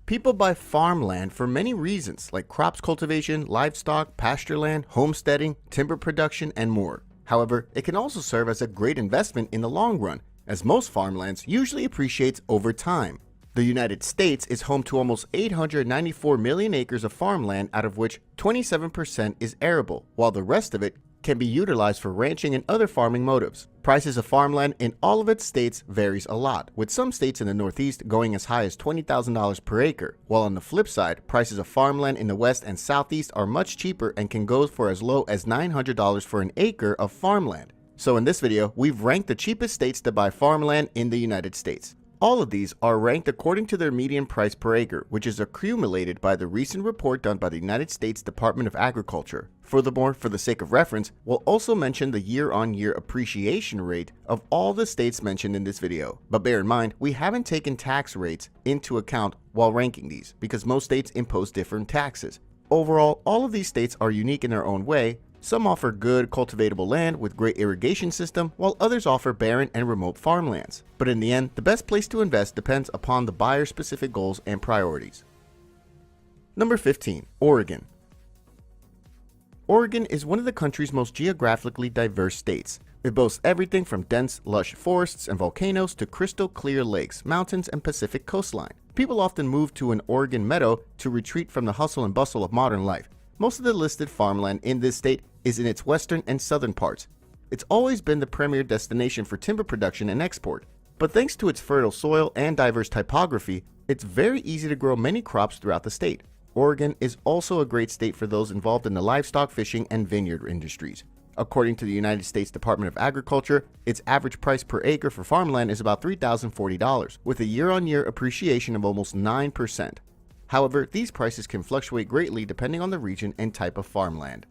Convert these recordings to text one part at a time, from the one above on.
People buy farmland for many reasons, like crops cultivation, livestock, pastureland, homesteading, timber production, and more. However, it can also serve as a great investment in the long run, as most farmlands usually appreciates over time. The United States is home to almost 894 million acres of farmland, out of which 27% is arable, while the rest of it can be utilized for ranching and other farming motives. Prices of farmland in all of its states varies a lot, with some states in the Northeast going as high as $20,000 per acre, while on the flip side, prices of farmland in the West and Southeast are much cheaper and can go for as low as $900 for an acre of farmland. So in this video, we've ranked the cheapest states to buy farmland in the United States. All of these are ranked according to their median price per acre, which is accumulated by the recent report done by the United States Department of Agriculture. Furthermore, for the sake of reference, we'll also mention the year-on-year appreciation rate of all the states mentioned in this video. But bear in mind, we haven't taken tax rates into account while ranking these, because most states impose different taxes. Overall, all of these states are unique in their own way. Some offer good cultivatable land with great irrigation system, while others offer barren and remote farmlands. But in the end, the best place to invest depends upon the buyer's specific goals and priorities. Number 15. Oregon. Oregon is one of the country's most geographically diverse states. It boasts everything from dense, lush forests and volcanoes to crystal clear lakes, mountains, and Pacific coastline. People often move to an Oregon meadow to retreat from the hustle and bustle of modern life. Most of the listed farmland in this state is in its western and southern parts. It's always been the premier destination for timber production and export. But thanks to its fertile soil and diverse topography, it's very easy to grow many crops throughout the state. Oregon is also a great state for those involved in the livestock, fishing, and vineyard industries. According to the United States Department of Agriculture, its average price per acre for farmland is about $3,040, with a year-on-year appreciation of almost 9%. However, these prices can fluctuate greatly depending on the region and type of farmland.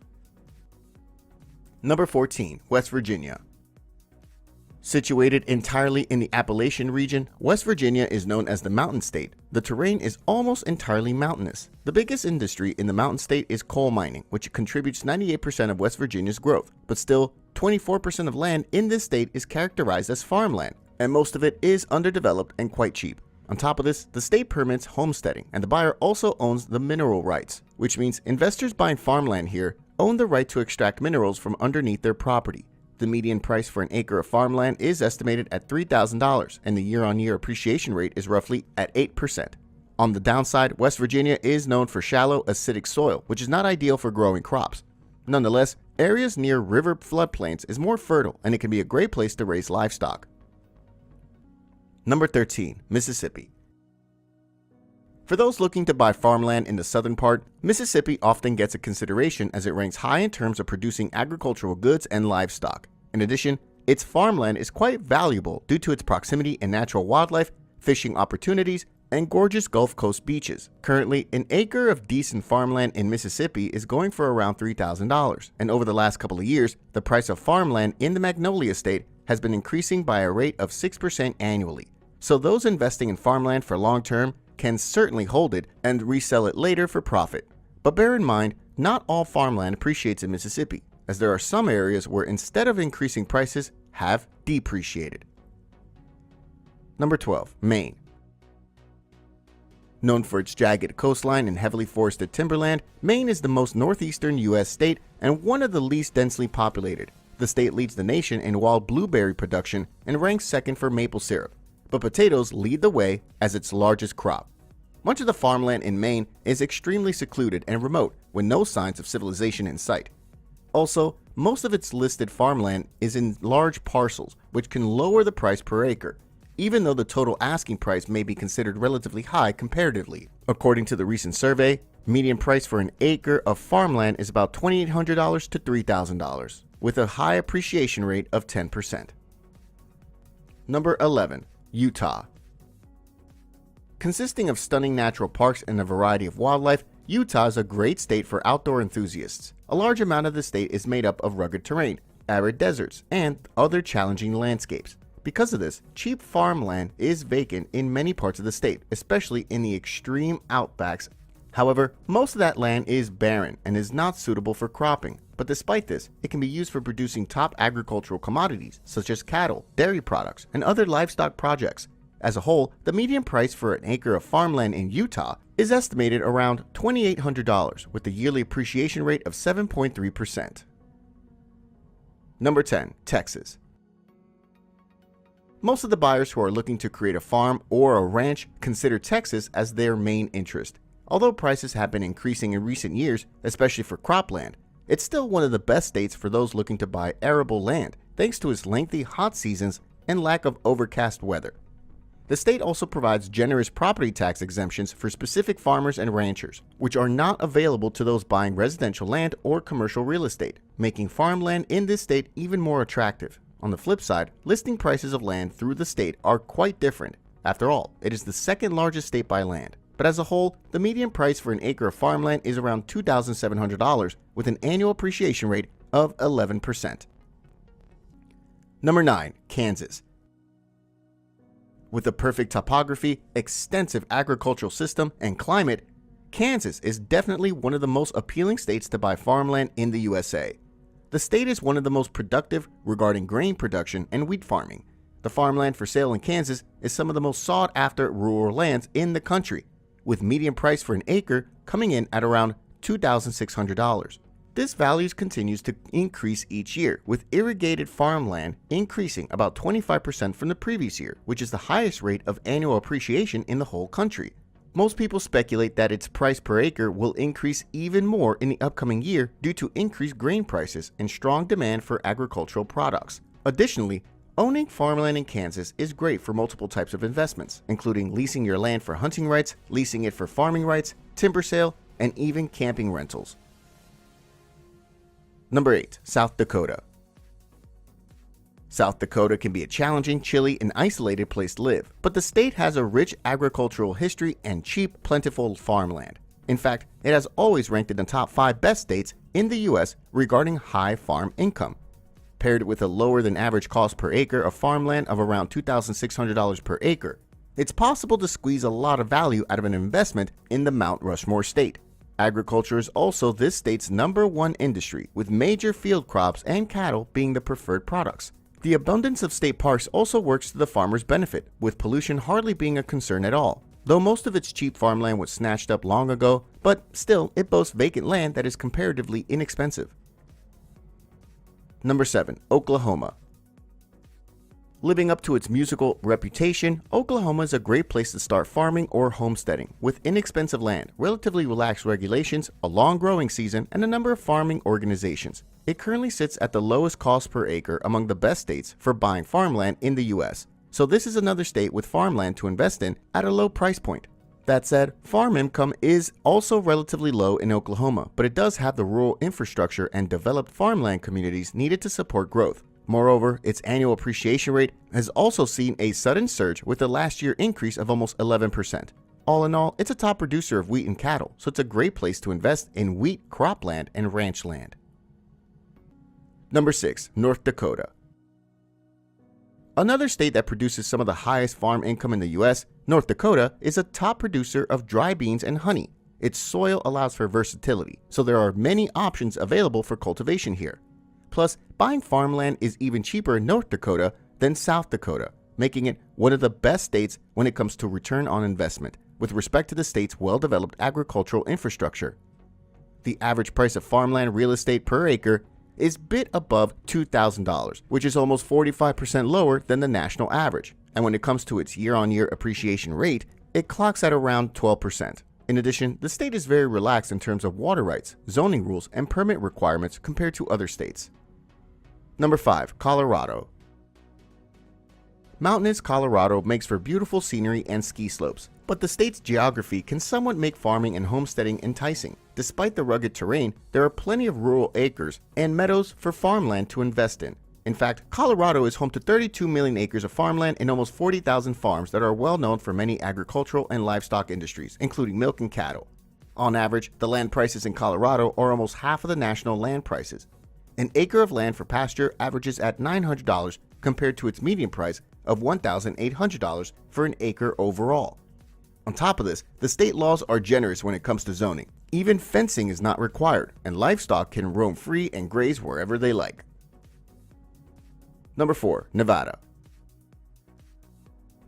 Number 14. West Virginia. Situated entirely in the Appalachian region, West Virginia is known as the Mountain State. The terrain is almost entirely mountainous. The biggest industry in the Mountain State is coal mining, which contributes 98% of West Virginia's growth. But still, 24% of land in this state is characterized as farmland, and most of it is underdeveloped and quite cheap. On top of this, the state permits homesteading, and the buyer also owns the mineral rights, which means investors buying farmland here own the right to extract minerals from underneath their property. The median price for an acre of farmland is estimated at $3,000, and the year-on-year appreciation rate is roughly at 8%. On the downside, West Virginia is known for shallow, acidic soil, which is not ideal for growing crops. Nonetheless, areas near river floodplains is more fertile, and it can be a great place to raise livestock. Number 13. Mississippi. For those looking to buy farmland in the southern part, Mississippi often gets a consideration as it ranks high in terms of producing agricultural goods and livestock. In addition, its farmland is quite valuable due to its proximity and natural wildlife, fishing opportunities, and gorgeous Gulf Coast beaches. Currently, an acre of decent farmland in Mississippi is going for around $3,000, and over the last couple of years, the price of farmland in the Magnolia State has been increasing by a rate of 6% annually. So those investing in farmland for long term can certainly hold it and resell it later for profit. But bear in mind, not all farmland appreciates in Mississippi, as there are some areas where instead of increasing prices, have depreciated. Number 12. Maine. Known for its jagged coastline and heavily forested timberland, Maine is the most northeastern U.S. state and one of the least densely populated. The state leads the nation in wild blueberry production and ranks second for maple syrup. But potatoes lead the way as its largest crop. Much of the farmland in Maine is extremely secluded and remote, with no signs of civilization in sight. Also, most of its listed farmland is in large parcels, which can lower the price per acre, even though the total asking price may be considered relatively high comparatively. According to the recent survey, median price for an acre of farmland is about $2,800 to $3,000, with a high appreciation rate of 10%. Number 11. Utah. Consisting of stunning natural parks and a variety of wildlife, Utah is a great state for outdoor enthusiasts. A large amount of the state is made up of rugged terrain, arid deserts, and other challenging landscapes. Because of this, cheap farmland is vacant in many parts of the state, especially in the extreme outbacks. However, most of that land is barren and is not suitable for cropping. But despite this, it can be used for producing top agricultural commodities such as cattle, dairy products, and other livestock projects. As a whole, the median price for an acre of farmland in Utah is estimated around $2,800 with a yearly appreciation rate of 7.3%. Number 10. Texas. Most of the buyers who are looking to create a farm or a ranch consider Texas as their main interest. Although prices have been increasing in recent years, especially for cropland, it's still one of the best states for those looking to buy arable land thanks to its lengthy hot seasons and lack of overcast weather. The state also provides generous property tax exemptions for specific farmers and ranchers, which are not available to those buying residential land or commercial real estate, making farmland in this state even more attractive. On the flip side, listing prices of land through the state are quite different. After all, it is the second largest state by land. But as a whole, the median price for an acre of farmland is around $2,700 with an annual appreciation rate of 11%. Number 9. Kansas. With a perfect topography, extensive agricultural system, and climate, Kansas is definitely one of the most appealing states to buy farmland in the USA. The state is one of the most productive regarding grain production and wheat farming. The farmland for sale in Kansas is some of the most sought-after rural lands in the country, with median price for an acre coming in at around $2,600. This value continues to increase each year, with irrigated farmland increasing about 25% from the previous year, which is the highest rate of annual appreciation in the whole country. Most people speculate that its price per acre will increase even more in the upcoming year due to increased grain prices and strong demand for agricultural products. Additionally, owning farmland in Kansas is great for multiple types of investments, including leasing your land for hunting rights, leasing it for farming rights, timber sale, and even camping rentals. Number 8. South Dakota. South Dakota can be a challenging, chilly, and isolated place to live, but the state has a rich agricultural history and cheap, plentiful farmland. In fact, it has always ranked in the top 5 best states in the US regarding high farm income. Paired with a lower than average cost per acre of farmland of around $2,600 per acre, it's possible to squeeze a lot of value out of an investment in the Mount Rushmore state. Agriculture is also this state's #1 industry, with major field crops and cattle being the preferred products. The abundance of state parks also works to the farmer's benefit, with pollution hardly being a concern at all. Though most of its cheap farmland was snatched up long ago, but still it boasts vacant land that is comparatively inexpensive. Number 7. Oklahoma. Living up to its musical reputation, Oklahoma is a great place to start farming or homesteading, with inexpensive land, relatively relaxed regulations, a long growing season, and a number of farming organizations. It currently sits at the lowest cost per acre among the best states for buying farmland in the US, so this is another state with farmland to invest in at a low price point. That said, farm income is also relatively low in Oklahoma, but it does have the rural infrastructure and developed farmland communities needed to support growth. Moreover, its annual appreciation rate has also seen a sudden surge with the last year increase of almost 11%. All in all, it's a top producer of wheat and cattle, so it's a great place to invest in wheat, cropland, and ranch land. Number 6. North Dakota. Another state that produces some of the highest farm income in the US, North Dakota is a top producer of dry beans and honey. Its soil allows for versatility, so there are many options available for cultivation here. Plus, buying farmland is even cheaper in North Dakota than South Dakota, making it one of the best states when it comes to return on investment, with respect to the state's well-developed agricultural infrastructure. The average price of farmland real estate per acre is a bit above $2,000, which is almost 45% lower than the national average. And when it comes to its year-on-year appreciation rate, it clocks at around 12%. In addition, the state is very relaxed in terms of water rights, zoning rules, and permit requirements compared to other states. Number 5. Colorado. Mountainous Colorado makes for beautiful scenery and ski slopes, but the state's geography can somewhat make farming and homesteading enticing. Despite the rugged terrain, there are plenty of rural acres and meadows for farmland to invest in. In fact, Colorado is home to 32 million acres of farmland and almost 40,000 farms that are well known for many agricultural and livestock industries, including milk and cattle. On average, the land prices in Colorado are almost half of the national land prices. An acre of land for pasture averages at $900 compared to its median price of $1,800 for an acre overall. On top of this, the state laws are generous when it comes to zoning. Even fencing is not required, and livestock can roam free and graze wherever they like. Number 4. Nevada.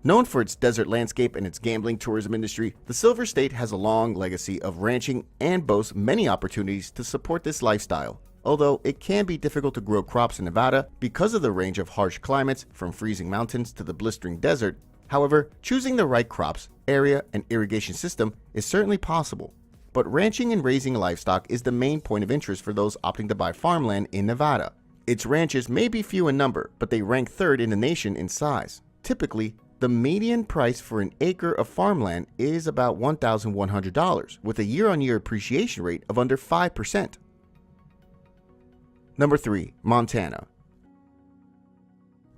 Known for its desert landscape and its gambling tourism industry, the Silver State has a long legacy of ranching and boasts many opportunities to support this lifestyle. Although it can be difficult to grow crops in Nevada because of the range of harsh climates from freezing mountains to the blistering desert, however, choosing the right crops, area, and irrigation system is certainly possible. But ranching and raising livestock is the main point of interest for those opting to buy farmland in Nevada. Its ranches may be few in number, but they rank third in the nation in size. Typically, the median price for an acre of farmland is about $1,100, with a year-on-year appreciation rate of under 5%. Number 3. Montana.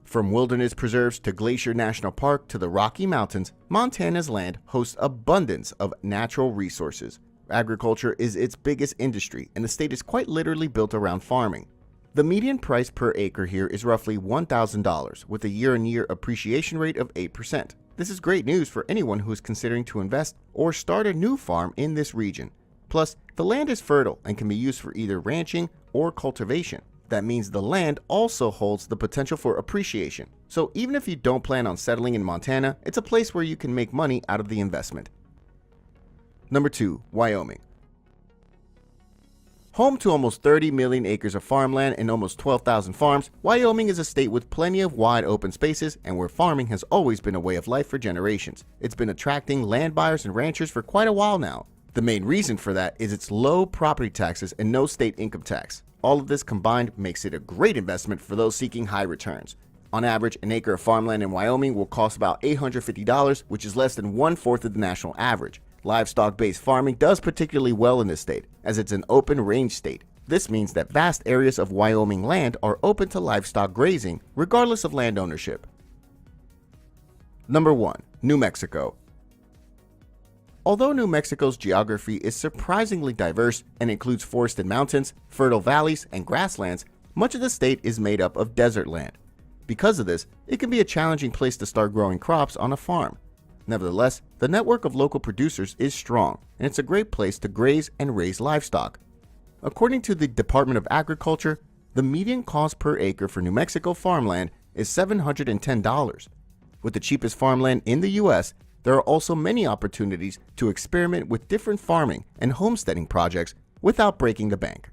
From wilderness preserves to Glacier National Park to the Rocky Mountains, Montana's land hosts abundance of natural resources. Agriculture is its biggest industry, and the state is quite literally built around farming. The median price per acre here is roughly $1,000, with a year-on-year appreciation rate of 8%. This is great news for anyone who is considering to invest or start a new farm in this region. Plus, the land is fertile and can be used for either ranching or cultivation. That means the land also holds the potential for appreciation. So even if you don't plan on settling in Montana, it's a place where you can make money out of the investment. Number 2. Wyoming. Home to almost 30 million acres of farmland and almost 12,000 farms, Wyoming is a state with plenty of wide open spaces and where farming has always been a way of life for generations. It's been attracting land buyers and ranchers for quite a while now. The main reason for that is its low property taxes and no state income tax. All of this combined makes it a great investment for those seeking high returns. On average, an acre of farmland in Wyoming will cost about $850, which is less than 1/4 of the national average. Livestock-based farming does particularly well in this state, as it's an open range state. This means that vast areas of Wyoming land are open to livestock grazing, regardless of land ownership. Number 1. New Mexico. Although New Mexico's geography is surprisingly diverse and includes forested mountains, fertile valleys, and grasslands, much of the state is made up of desert land. Because of this, it can be a challenging place to start growing crops on a farm. Nevertheless, the network of local producers is strong, and it's a great place to graze and raise livestock. According to the Department of Agriculture, the median cost per acre for New Mexico farmland is $710. With the cheapest farmland in the U.S., there are also many opportunities to experiment with different farming and homesteading projects without breaking the bank.